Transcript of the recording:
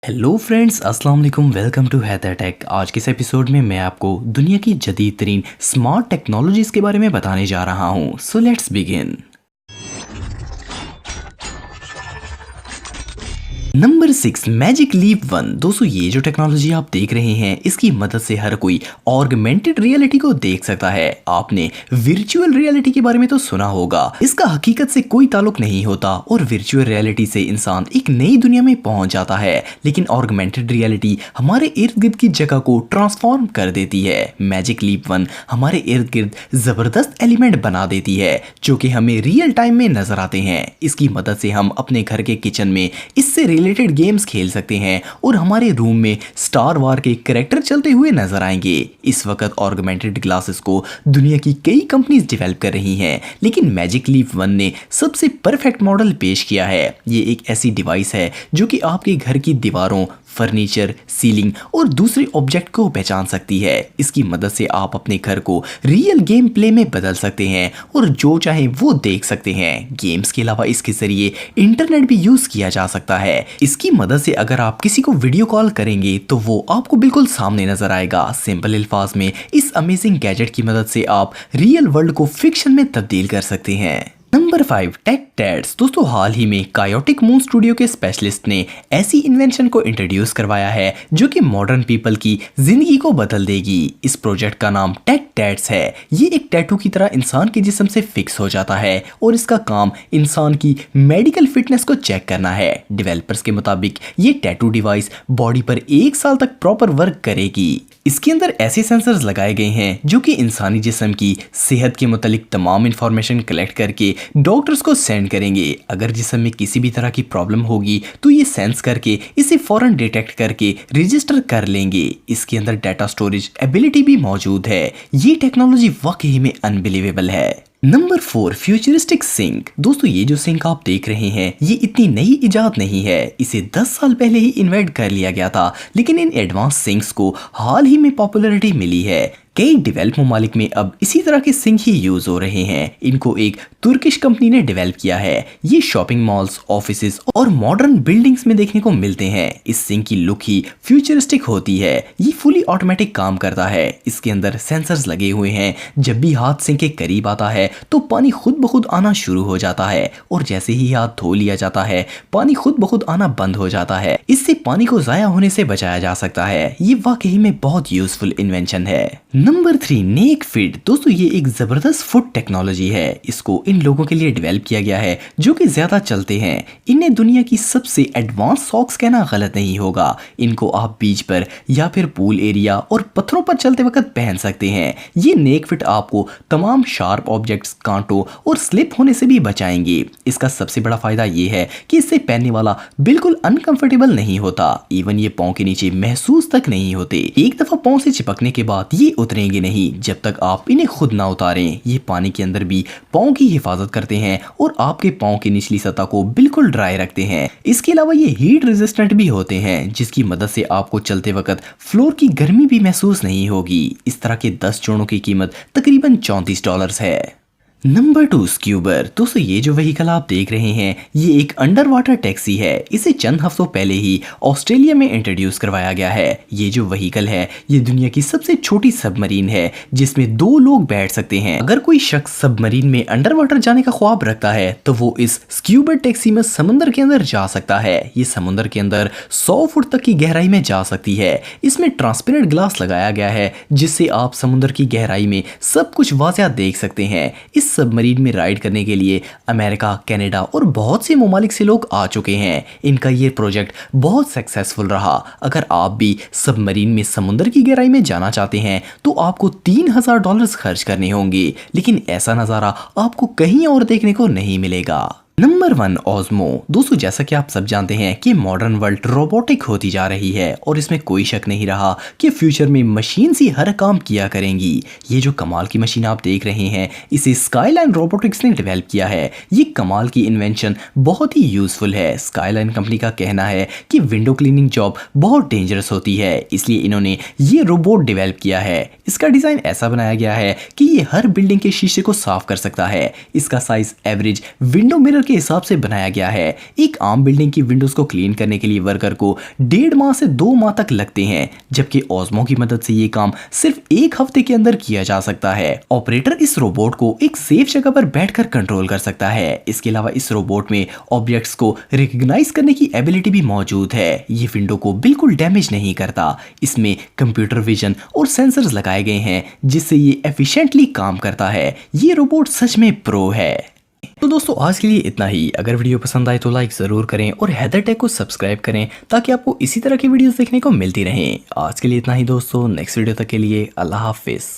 Hello friends, अस्सलाम वालेकुम। Welcome to Haider tech. आज के इस एपिसोड में मैं आपको दुनिया की जदीद तरीन स्मार्ट टेक्नोलॉजीज़ के बारे में बताने जा रहा हूँ। So let's begin. Number 6, magic leap 1। दोस्तों, ये जो टेक्नोलॉजी आप देख रहे हैं, इसकी मदद से हर कोई ऑगमेंटेड रियलिटी को देख सकता है। आपने वर्चुअल रियलिटी के बारे में तो सुना होगा। इसका हकीकत से कोई ताल्लुक नहीं होता और वर्चुअल रियलिटी से इंसान एक नई दुनिया में पहुंच जाता है, लेकिन ऑगमेंटेड रियलिटी हमारे इर्द गिर्द की जगह को ट्रांसफॉर्म कर देती है। मैजिक लीप 1 हमारे इर्द गिर्द जबरदस्त एलिमेंट बना देती है जो कि हमें रियल टाइम में नजर आते हैं। इसकी मदद से हम अपने घर के किचन में इससे रिलेटेड गेम्स खेल सकते हैं और हमारे रूम में स्टार वार के कैरेक्टर चलते हुए नजर आएंगे। इस वक्त ऑगमेंटेड ग्लासेस को दुनिया की कई कंपनीज डेवलप कर रही हैं, लेकिन मैजिक लीप 1 ने सबसे परफेक्ट मॉडल पेश किया है। ये एक ऐसी डिवाइस है जो कि आपके घर की दीवारों, फर्नीचर, सीलिंग और दूसरे ऑब्जेक्ट को पहचान सकती है। इसकी मदद से आप अपने घर को रियल गेम प्ले में बदल सकते हैं और जो चाहे वो देख सकते हैं। गेम्स के अलावा इसके जरिए इंटरनेट भी यूज किया जा सकता है। इसकी मदद से अगर आप किसी को वीडियो कॉल करेंगे तो वो आपको बिल्कुल सामने नजर आएगा। सिंपल अल्फाज में इस अमेजिंग गैजेट की मदद से आप रियल वर्ल्ड को फिक्शन में तब्दील कर सकते हैं। Number 5, tech tats. दोस्तों, हाल ही में कायोटिक मून स्टूडियो के स्पेशलिस्ट ने ऐसी इन्वेंशन को इंट्रोड्यूस करवाया है जो कि मॉडर्न पीपल की जिंदगी को बदल देगी। इस प्रोजेक्ट का नाम टेक टैट्स है। ये एक टैटू की तरह इंसान के जिस्म से फिक्स हो जाता है और इसका काम इंसान की मेडिकल फिटनेस को चेक करना है। डेवलपर्स के मुताबिक ये टैटू डिवाइस बॉडी पर 1 साल तक प्रॉपर वर्क करेगी। इसके अंदर ऐसे सेंसर्स लगाए गए हैं जो कि इंसानी जिस्म की सेहत के मुतालिक तमाम इंफॉर्मेशन कलेक्ट करके डॉक्टर्स को सेंड करेंगे। अगर जिस्म में किसी भी तरह की प्रॉब्लम होगी तो ये सेंस करके इसे फौरन डिटेक्ट करके रजिस्टर कर लेंगे। इसके अंदर डाटा स्टोरेज एबिलिटी भी मौजूद है। ये टेक्नोलॉजी वाकई में अनबिलीवेबल है। Number 4, futuristic sync. दोस्तों, ये जो सिंक आप देख रहे हैं, ये इतनी नई इजाद नहीं है। इसे 10 साल पहले ही इन्वेंट कर लिया गया था, लेकिन इन एडवांस सिंक्स को हाल ही में पॉपुलैरिटी मिली है। कई डेवलप ममालिक में अब इसी तरह के सिंक ही यूज हो रहे हैं। इनको एक तुर्किश कंपनी ने डेवलप किया है। ये शॉपिंग मॉल्स, ऑफिसेज और मॉडर्न बिल्डिंग्स में देखने को मिलते हैं। इस सिंक की लुक ही फ्यूचरिस्टिक होती है। ये फुली ऑटोमेटिक काम करता है। इसके अंदर सेंसर्स लगे हुए हैं। जब भी हाथ सिंक के करीब आता है तो पानी खुद ब खुद आना शुरू हो जाता है और जैसे ही हाथ धो लिया जाता है, पानी खुद ब खुद आना बंद हो जाता है। इससे पानी को जाया होने से बचाया जा सकता है। ये वाकई में बहुत यूजफुल इन्वेंशन है। नंबर 3, नेक फिट। दोस्तों, ये एक जबरदस्त फुट टेक्नोलॉजी है। इसको इन लोगों के लिए डेवलप किया गया है जो कि ज्यादा चलते हैं। इन्हें दुनिया की सबसे एडवांस सॉक्स कहना गलत नहीं होगा। इनको आप बीच पर या फिर पूल एरिया और पत्थरों पर चलते वक्त पहन सकते हैं। ये नेक फिट आपको तमाम शार्प ऑब्जेक्ट्स, कांटों और स्लिप होने से भी बचाएंगे। इसका सबसे बड़ा फायदा ये है कि इससे पहनने वाला बिल्कुल अनकंफर्टेबल नहीं होता। इवन ये पांव के नीचे महसूस तक नहीं होते। एक दफा पांव से चिपकने के बाद ये उतरेंगे नहीं जब तक आप इन्हें खुद ना उतारें। ये पानी के अंदर भी पांव की हिफाजत करते हैं और आपके पांव की निचली सतह को बिल्कुल ड्राई रखते हैं। इसके अलावा ये हीट रेजिस्टेंट भी होते हैं, जिसकी मदद से आपको चलते वक्त फ्लोर की गर्मी भी महसूस नहीं होगी। इस तरह के 10 जोड़ों की कीमत तकरीबन $34 है। नंबर 2, स्क्यूबर। दोस्तों, ये जो व्हीकल आप देख रहे हैं, ये एक अंडर वाटर टैक्सी है। इसे चंद हफ्तों पहले ही ऑस्ट्रेलिया में इंट्रोड्यूस करवाया गया है। ये जो व्हीकल है, ये दुनिया की सबसे छोटी सबमरीन है जिसमें 2 लोग बैठ सकते हैं। अगर कोई शख्स सबमरीन में अंडर वाटर जाने का ख्वाब रखता है तो वो इस स्क्यूबर टैक्सी में समुद्र के अंदर जा सकता है। ये समुद्र के अंदर 100 फुट तक की गहराई में जा सकती है। इसमें ट्रांसपेरेंट ग्लास लगाया गया है जिससे आप समुद्र की गहराई में सब कुछ वाज़िया देख सकते हैं। इस सबमरीन में राइड करने के लिए अमेरिका, कनाडा और बहुत से ममालिक से लोग आ चुके हैं। इनका ये प्रोजेक्ट बहुत सक्सेसफुल रहा। अगर आप भी सबमरीन में समुद्र की गहराई में जाना चाहते हैं तो आपको $3000 खर्च करने होंगे, लेकिन ऐसा नज़ारा आपको कहीं और देखने को नहीं मिलेगा। नंबर 1, ऑज़मो। दोस्तों, जैसा कि आप सब जानते हैं कि मॉडर्न वर्ल्ड रोबोटिक होती जा रही है और इसमें कोई शक नहीं रहा कि फ्यूचर में मशीन ही हर काम किया करेंगी। ये जो कमाल की मशीन आप देख रहे हैं, इसे स्काईलाइन रोबोटिक्स ने डेवलप किया है। ये कमाल की इन्वेंशन बहुत ही यूजफुल है। स्काईलाइन कंपनी का कहना है कि विंडो क्लीनिंग जॉब बहुत डेंजरस होती है, इसलिए इन्होंने ये रोबोट डेवलप किया है। इसका डिजाइन ऐसा बनाया गया है कि ये हर बिल्डिंग के शीशे को साफ कर सकता है। इसका साइज एवरेज विंडो मिरर के हिसाब से बनाया गया है। एक आम बिल्डिंग की विंडोज को क्लीन करने के लिए वर्कर को 1.5 माह से 2 माह तक लगते हैं, जबकि ओस्मो की मदद से ये काम सिर्फ 1 हफ्ते के अंदर किया जा सकता है। ऑपरेटर इस रोबोट को एक सेफ जगह पर बैठकर कंट्रोल कर सकता है। इसके अलावा इस रोबोट में ऑब्जेक्ट्स को रिकॉग्नाइज करने की एबिलिटी भी मौजूद है। ये विंडो को बिल्कुल डैमेज नहीं करता। इसमें कंप्यूटर विजन और सेंसर्स लगाए गए हैं जिससे ये एफिशिएंटली काम करता है। ये रोबोट सच में प्रो है। तो दोस्तों आज के लिए इतना ही। अगर वीडियो पसंद आए तो लाइक ज़रूर करें और हैदर टेक को सब्सक्राइब करें ताकि आपको इसी तरह की वीडियोस देखने को मिलती रहें। आज के लिए इतना ही दोस्तों, नेक्स्ट वीडियो तक के लिए अल्लाह हाफिज़।